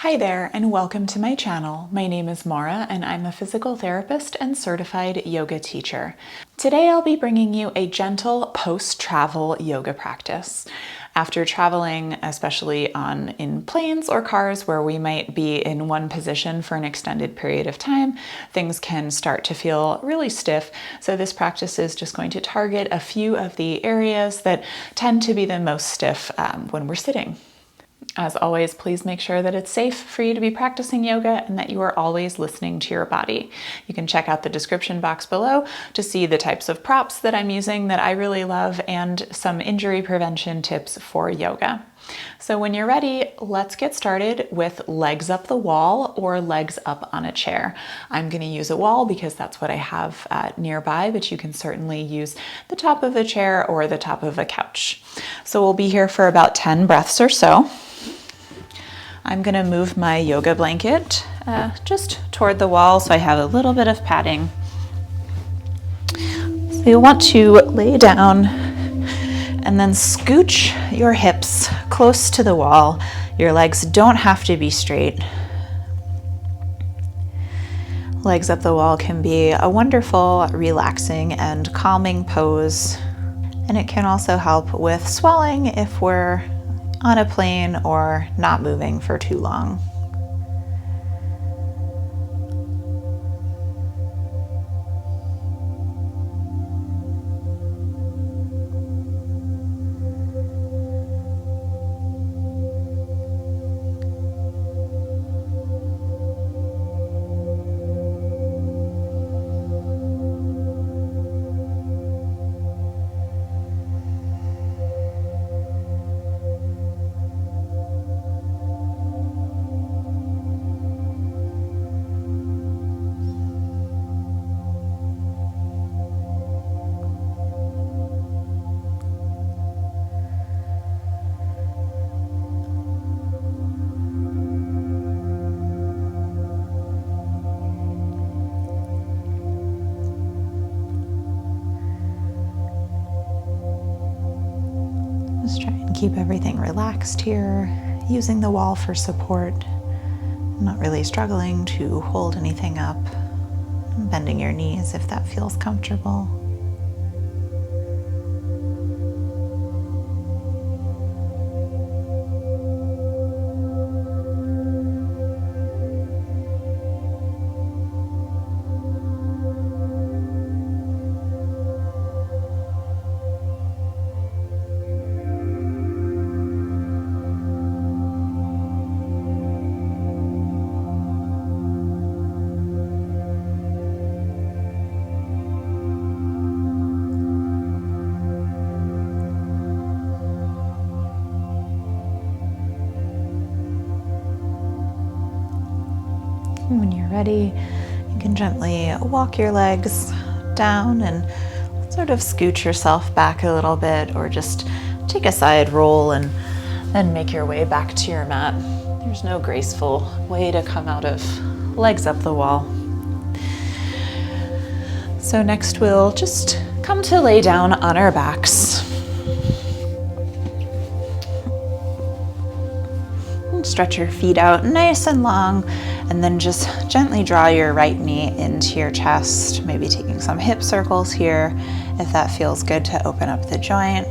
Hi there and welcome to my channel. My name is Maura and I'm a physical therapist and certified yoga teacher. Today I'll be bringing you a gentle post-travel yoga practice. After traveling, especially in planes or cars where we might be in one position for an extended period of time, things can start to feel really stiff. So this practice is just going to target a few of the areas that tend to be the most stiff when we're sitting. As always, please make sure that it's safe for you to be practicing yoga and that you are always listening to your body. You can check out the description box below to see the types of props that I'm using that I really love and some injury prevention tips for yoga. So when you're ready, let's get started with legs up the wall or legs up on a chair. I'm going to use a wall because that's what I have nearby, but you can certainly use the top of a chair or the top of a couch. So we'll be here for about 10 breaths or so. I'm going to move my yoga blanket just toward the wall so I have a little bit of padding. So you'll want to lay down and then scooch your hips close to the wall. Your legs don't have to be straight. Legs up the wall can be a wonderful, relaxing, and calming pose. And it can also help with swelling if we're on a plane or not moving for too long. Just try and keep everything relaxed here, using the wall for support, not really struggling to hold anything up, bending your knees if that feels comfortable. When you're ready, you can gently walk your legs down and sort of scooch yourself back a little bit, or just take a side roll and then make your way back to your mat. There's no graceful way to come out of legs up the wall. So next we'll just come to lay down on our backs. Stretch your feet out nice and long, and then just gently draw your right knee into your chest, maybe taking some hip circles here if that feels good to open up the joint.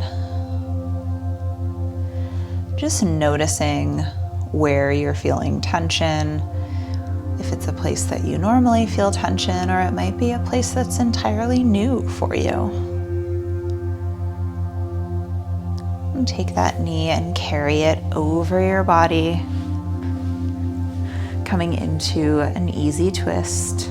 Just noticing where you're feeling tension, if it's a place that you normally feel tension, or it might be a place that's entirely new for you. And take that knee and carry it over your body, coming into an easy twist.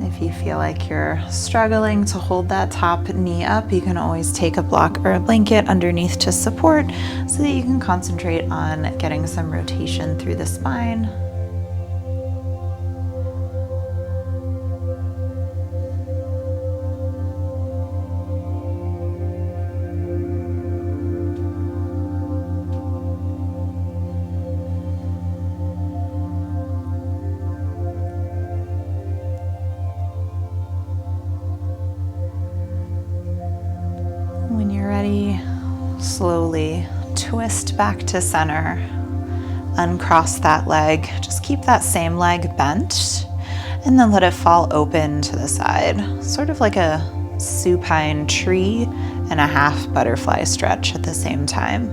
If you feel like you're struggling to hold that top knee up, you can always take a block or a blanket underneath to support so that you can concentrate on getting some rotation through the spine. When you're ready, slowly twist back to center. Uncross that leg. Just keep that same leg bent and then let it fall open to the side. Sort of like a supine tree and a half butterfly stretch at the same time.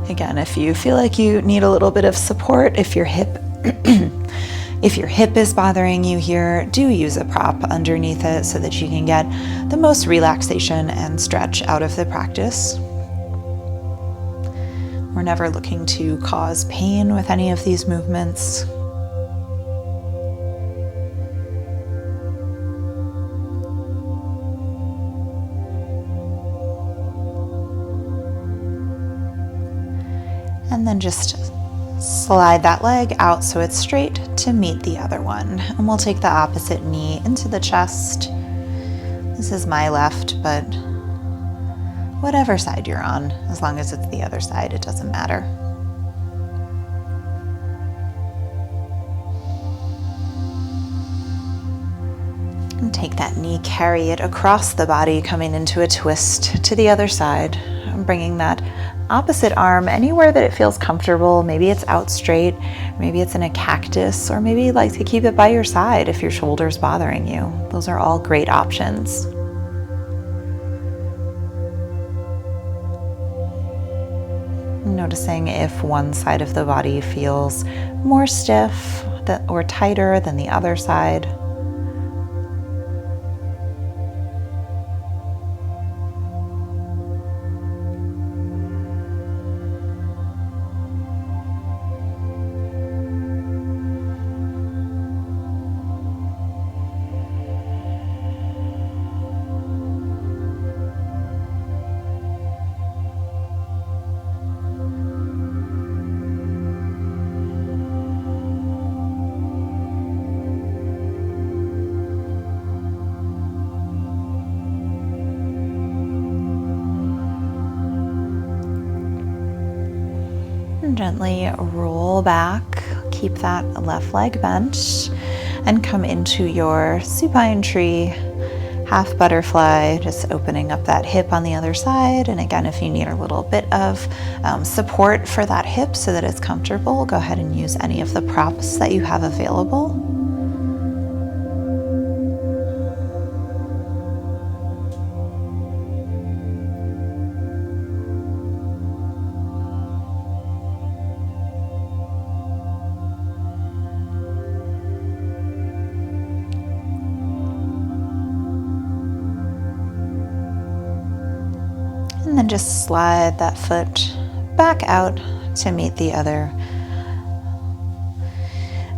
Again, if you feel like you need a little bit of support, if your hip is bothering you here, do use a prop underneath it so that you can get the most relaxation and stretch out of the practice. We're never looking to cause pain with any of these movements. And then just slide that leg out so it's straight to meet the other one. And we'll take the opposite knee into the chest. This is my left, but whatever side you're on, as long as it's the other side, it doesn't matter. And take that knee, carry it across the body, coming into a twist to the other side. And bringing that opposite arm anywhere that it feels comfortable. Maybe it's out straight, maybe it's in a cactus, or maybe you'd like to keep it by your side if your shoulder's bothering you. Those are all great options. Noticing if one side of the body feels more stiff or tighter than the other side. Gently roll back, keep that left leg bent, and come into your supine tree, half butterfly, just opening up that hip on the other side. And again, if you need a little bit of support for that hip so that it's comfortable, go ahead and use any of the props that you have available. And then just slide that foot back out to meet the other.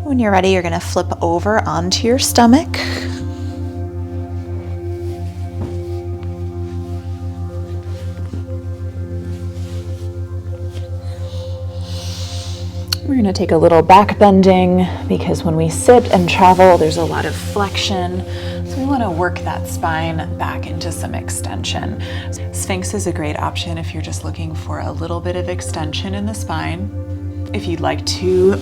When you're ready, you're going to flip over onto your stomach. We're going to take a little back bending because when we sit and travel, there's a lot of flexion. So we want to work that spine back into some extension. Sphinx is a great option if you're just looking for a little bit of extension in the spine. If you'd like to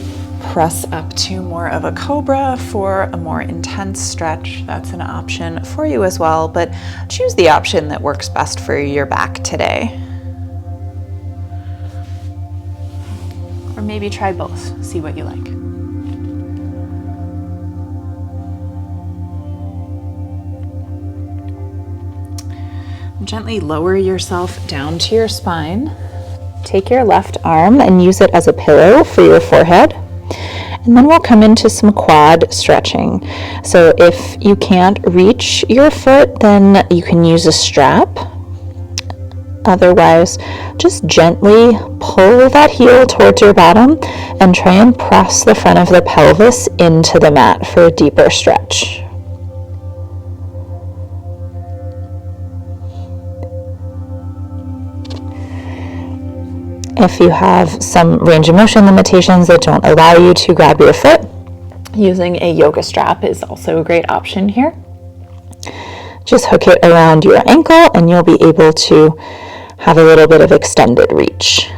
press up to more of a cobra for a more intense stretch, that's an option for you as well, but choose the option that works best for your back today. Or maybe try both, see what you like. Gently lower yourself down to your spine. Take your left arm and use it as a pillow for your forehead. And then we'll come into some quad stretching. So if you can't reach your foot, then you can use a strap. Otherwise, just gently pull that heel towards your bottom and try and press the front of the pelvis into the mat for a deeper stretch. If you have some range of motion limitations that don't allow you to grab your foot, using a yoga strap is also a great option here. Just hook it around your ankle and you'll be able to have a little bit of extended reach.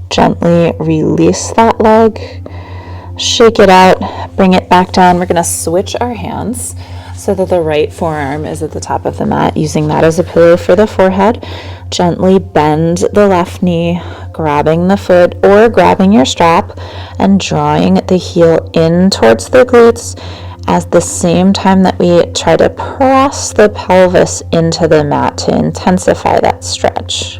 Gently release that leg Shake it out, bring it back down. We're going to switch our hands so that the right forearm is at the top of the mat, using that as a pillow for the forehead. Gently bend the left knee, grabbing the foot or grabbing your strap and drawing the heel in towards the glutes at the same time that we try to press the pelvis into the mat to intensify that stretch.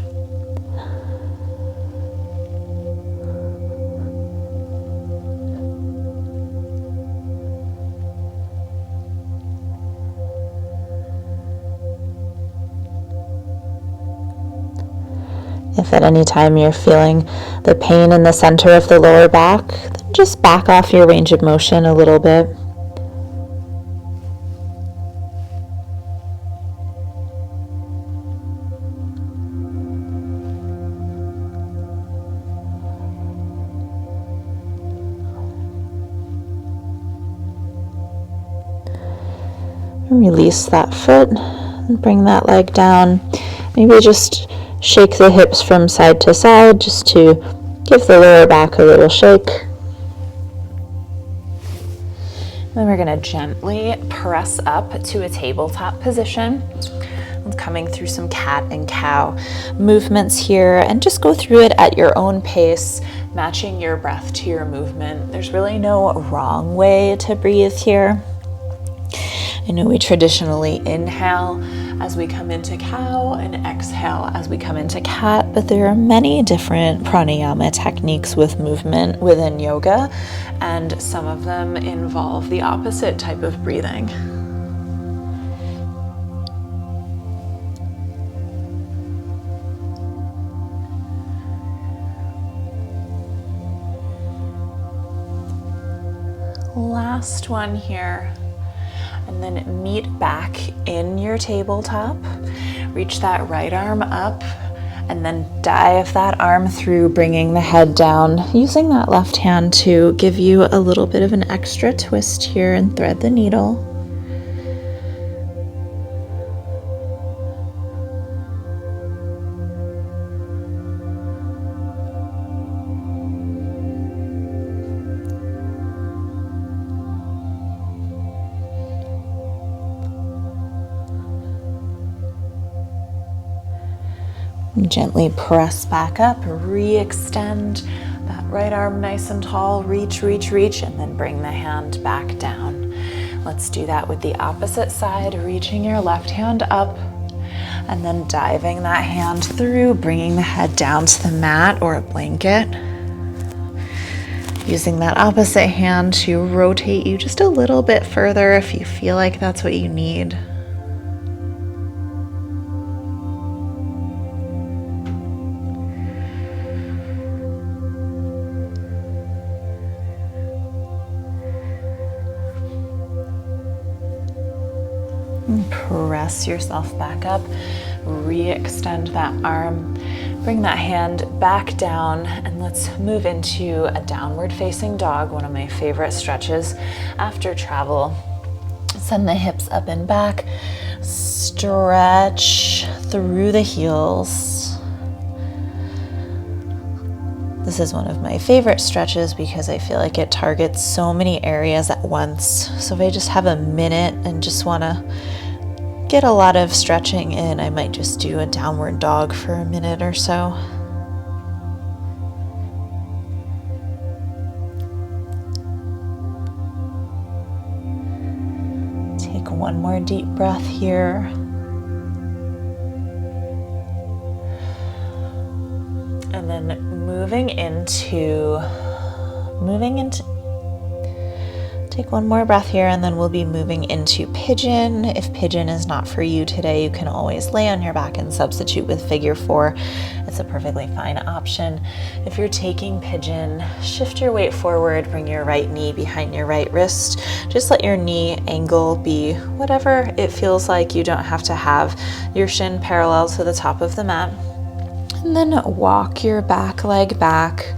If at any time you're feeling the pain in the center of the lower back, then just back off your range of motion a little bit. Release that foot and bring that leg down. Maybe just shake the hips from side to side just to give the lower back a little shake. Then we're going to gently press up to a tabletop position. I'm coming through some cat and cow movements here, and just go through it at your own pace, matching your breath to your movement. There's really no wrong way to breathe here. I know we traditionally inhale as we come into cow and exhale as we come into cat, but there are many different pranayama techniques with movement within yoga, and some of them involve the opposite type of breathing. Last one here. And then meet back in your tabletop. Reach that right arm up and then dive that arm through, bringing the head down, using that left hand to give you a little bit of an extra twist here and thread the needle. Gently press back up, re-extend that right arm nice and tall, reach, and then bring the hand back down. Let's do that with the opposite side, reaching your left hand up and then diving that hand through, bringing the head down to the mat or a blanket. Using that opposite hand to rotate you just a little bit further if you feel like that's what you need. Press yourself back up, re-extend that arm, bring that hand back down, and let's move into a downward facing dog, one of my favorite stretches after travel. Send the hips up and back, stretch through the heels. This is one of my favorite stretches because I feel like it targets so many areas at once. So if I just have a minute and just want to get a lot of stretching in, I might just do a downward dog for a minute or so. Take one more deep breath here. And then moving into, take one more breath here, and then we'll be moving into pigeon. If pigeon is not for you today, you can always lay on your back and substitute with figure four. It's a perfectly fine option. If you're taking pigeon, shift your weight forward, bring your right knee behind your right wrist. Just let your knee angle be whatever it feels like. You don't have to have your shin parallel to the top of the mat. And then walk your back leg back.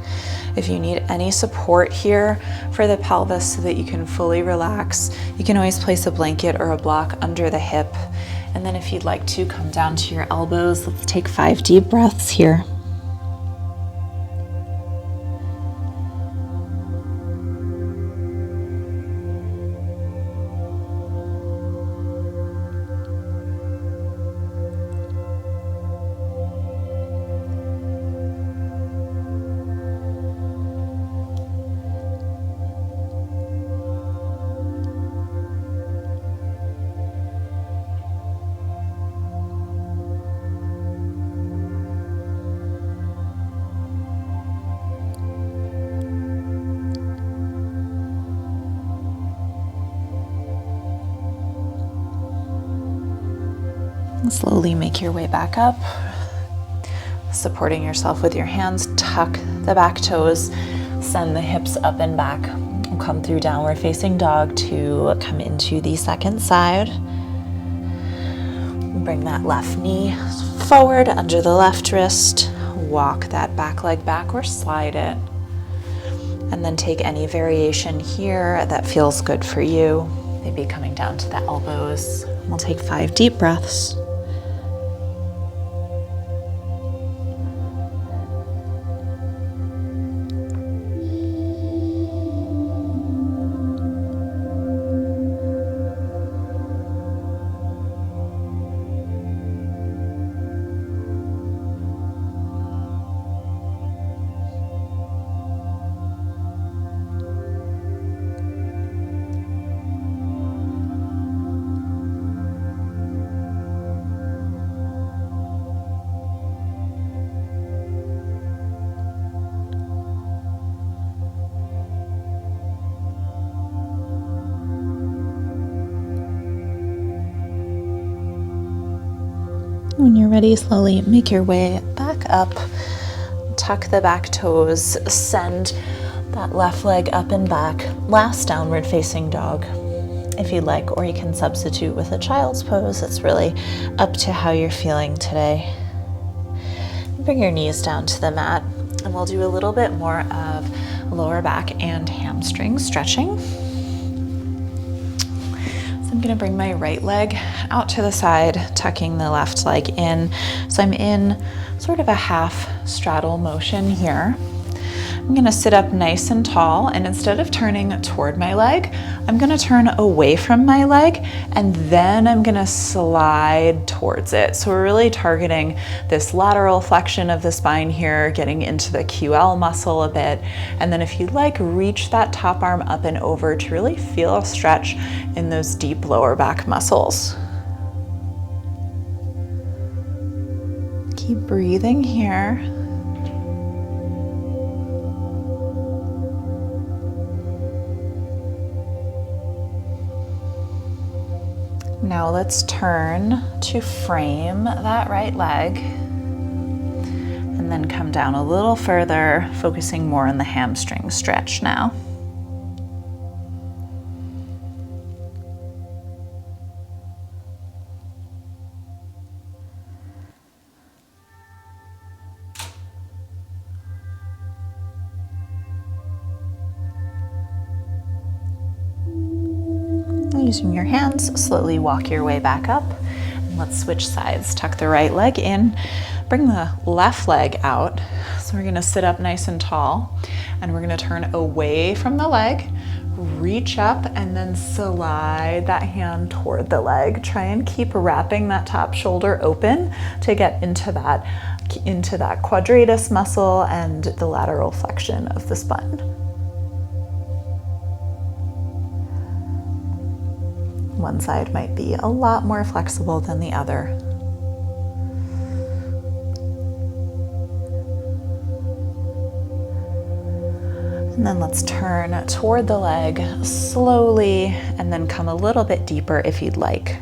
If you need any support here for the pelvis so that you can fully relax, you can always place a blanket or a block under the hip. And then if you'd like to, come down to your elbows. Let's take 5 deep breaths here. Slowly make your way back up, supporting yourself with your hands. Tuck the back toes, send the hips up and back. We'll come through downward facing dog to come into the second side. Bring that left knee forward under the left wrist. Walk that back leg back or slide it. And then take any variation here that feels good for you. Maybe coming down to the elbows. We'll take 5 deep breaths. When you're ready, slowly make your way back up. Tuck the back toes, send that left leg up and back. Last downward facing dog if you'd like, or you can substitute with a child's pose. It's really up to how you're feeling today. Bring your knees down to the mat, and we'll do a little bit more of lower back and hamstring stretching. I'm going to bring my right leg out to the side, tucking the left leg in. So I'm in sort of a half straddle motion here. I'm going to sit up nice and tall, and instead of turning toward my leg, I'm going to turn away from my leg, and then I'm going to slide towards it. So we're really targeting this lateral flexion of the spine here, getting into the QL muscle a bit. And then if you'd like, reach that top arm up and over to really feel a stretch in those deep lower back muscles. Keep breathing here. Now let's turn to frame that right leg and then come down a little further, focusing more on the hamstring stretch now. Using your hands, slowly walk your way back up. And let's switch sides. Tuck the right leg in, bring the left leg out. So we're gonna sit up nice and tall, and we're gonna turn away from the leg, reach up, and then slide that hand toward the leg. Try and keep wrapping that top shoulder open to get into that quadratus muscle and the lateral flexion of the spine. One side might be a lot more flexible than the other. And then let's turn toward the leg slowly, and then come a little bit deeper if you'd like.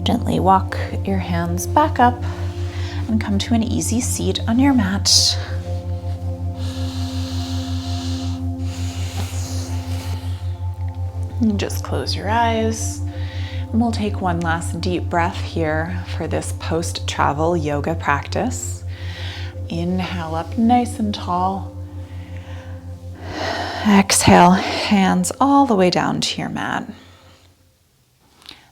Gently walk your hands back up and come to an easy seat on your mat. And just close your eyes. And we'll take one last deep breath here for this post-travel yoga practice. Inhale up nice and tall. Exhale, hands all the way down to your mat.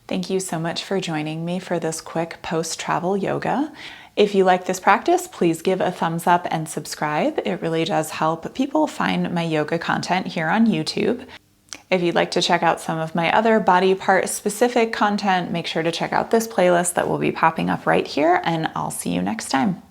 Thank you so much for joining me for this quick post-travel yoga. If you like this practice, please give a thumbs up and subscribe. It really does help people find my yoga content here on YouTube. If you'd like to check out some of my other body part specific content, make sure to check out this playlist that will be popping up right here, and I'll see you next time.